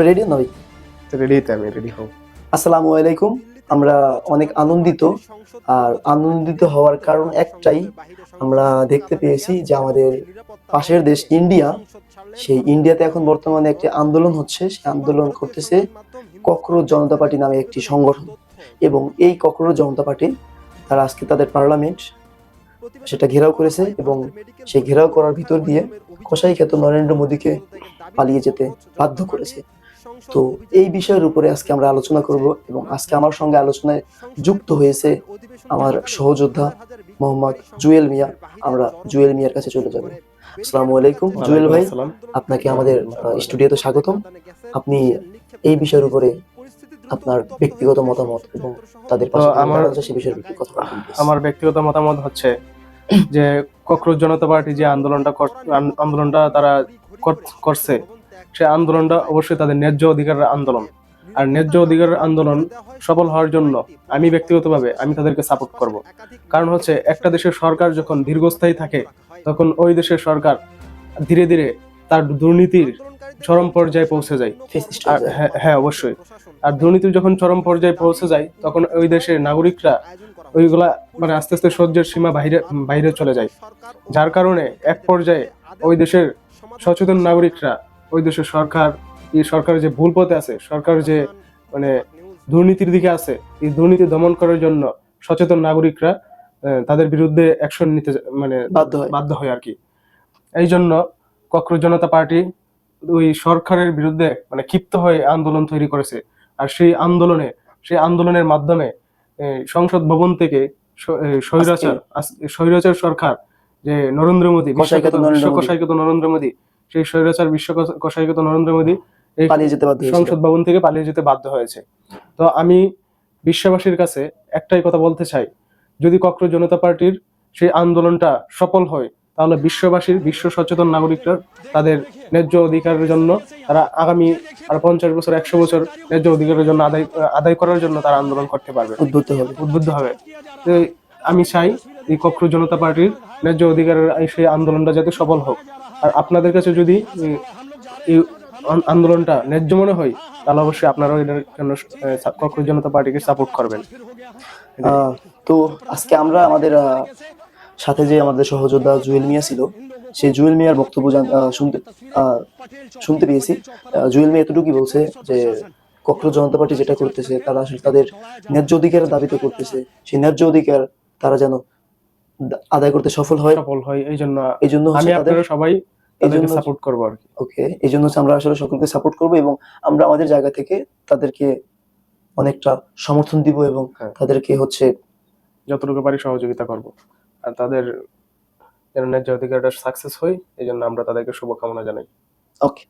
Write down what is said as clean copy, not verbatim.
Ready নই? রেডিতে আমি ready হব। আসসালামু আলাইকুম। আমরা অনেক আনন্দিত, আর আনন্দিত হওয়ার কারণ একটাই, আমরা দেখতে পেয়েছি যে আমাদের পাশের দেশ ইন্ডিয়া, সেই ইন্ডিয়াতে এখন বর্তমানে একটি আন্দোলন হচ্ছে। সেই আন্দোলন করতেছে ককরোচ জনতা পার্টি নামে একটি সংগঠন, এবং এই ককরোচ জনতা পার্টি তারা আজকে তাদের পার্লামেন্ট সেটা ঘেরাও করেছে, এবং সেই ঘেরাও করার ভিতর দিয়ে কসাইখ্যাত নরেন্দ্র মোদীকে পালিয়ে যেতে বাধ্য করেছে। তো এই বিষয়ের উপরে আজকে আমরা আলোচনা করব, এবং আজকে আমার সঙ্গে আলোচনায় যুক্ত হয়েছে আমার সহযোদ্ধা মোহাম্মদ জুয়েল মিয়া। আমরা জুয়েল মিয়ার কাছে চলে যাব। আসসালামু আলাইকুম জুয়েল ভাই, আপনাকে আমাদের স্টুডিওতে স্বাগতম। আপনি এই বিষয়ের উপরে আপনার ব্যক্তিগত মতামত এবং তাদের পাশে সে বিষয়ের উপরে কথা বলবেন। আমার ব্যক্তিগত মতামত হচ্ছে যে ককরোচ জনতা পার্টি যে আন্দোলনটা তারা করছে, সে আন্দোলনটা অবশ্যই তাদের ন্যায্য অধিকারের আন্দোলন। আর ন্যায্য অধিকারের আন্দোলন সফল হওয়ার জন্য আমি ব্যক্তিগতভাবে আমি তাদেরকে সাপোর্ট করব। কারণ হচ্ছে একটা দেশের সরকার যখন দীর্ঘস্থায়ী থাকে, তখন ওই দেশের সরকার ধীরে ধীরে তার দুর্নীতির চরম পর্যায়ে পৌঁছে যায়। আর হ্যাঁ অবশ্যই, আর দুর্নীতি যখন চরম পর্যায়ে পৌঁছে যায়, তখন ওই দেশের নাগরিকরা ওইগুলা মানে আস্তে আস্তে সহ্যের সীমা বাইরে চলে যায়। যার কারণে এক পর্যায়ে ওই দেশের সচেতন নাগরিকরা ওই দেশের সরকারের যে ভুল পথে আছে, সরকার যে মানে দুর্নীতির দিকে আছে, এই দুর্নীতি দমন করার জন্য সচেতন নাগরিকরা তাদের বিরুদ্ধে অ্যাকশন নিতে মানে বাধ্য হয় আর কি। এই জন্য ককরোচ জনতা পার্টি ওই সরকারের বিরুদ্ধে মানে ক্ষিপ্ত হয়ে আন্দোলন তৈরি করেছে। আর সেই আন্দোলনের মাধ্যমে সংসদ ভবন থেকে স্বৈরাচার সরকার যে নরেন্দ্র মোদী, কসাইখ্যাত নরেন্দ্র মোদী, সেই স্বৈরাচার কসাইখ্যাত নরেন্দ্র মোদী এই সংসদ ভবন থেকে পালিয়ে যেতে বাধ্য হয়েছে। তো আমি বিশ্ববাসীর কাছে একটাই কথা বলতে চাই, যদি ককরোচ জনতা পার্টির সেই আন্দোলনটা সফল হয়, তাহলে বিশ্ব সচেতন নাগরিকরা তাদের ন্যায্য অধিকারের জন্য তারা আগামী আর 50 বছর 100 বছর ন্যায্য অধিকারের জন্য আদায় করার জন্য তারা আন্দোলন করতে পারবে, উদ্বুদ্ধ হবে। তো আমি চাই এই ককরোচ জনতা পার্টির ন্যায্য অধিকারের সেই আন্দোলনটা যাতে সফল হোক। আর আপনাদের কাছে যদি এই আন্দোলনটা ন্যায্য মনে হয়, তাহলে অবশ্যই আপনারাও এটার জন্য ককরোচ জনতা পার্টিকে সাপোর্ট করবেন। তো আজকে আমরা আমাদের সাথে যে আমাদের সহযোদ্ধা জুয়েল মিয়া ছিল, সেই জুয়েল মিয়ার বক্তব্য শুনতে পেয়েছি। জুয়েল মিয়া এতটুকুই বলছে যে ককরোচ জনতা পার্টি যেটা করতেছে, তারা আসলে তাদের ন্যায্য অধিকারের দাবিতে করতেছে। সেই ন্যায্য অধিকার তারা যেন আদায় করতে সফল হয়। এই জন্য আমি আপনারা সবাই তাদেরকে সাপোর্ট করব আর কি। ওকে, এই জন্য আমরা আসলে সকলকে সাপোর্ট করব, এবং আমরা আমাদের জায়গা থেকে তাদেরকে অনেকটা সমর্থন দিব, এবং তাদেরকে হচ্ছে যতটুকু পারি সহযোগিতা করব। আর তাদের যেন ন্যায্য অধিকারটা সাকসেস হয়, এই জন্য আমরা তাদেরকে শুভকামনা জানাই। ওকে।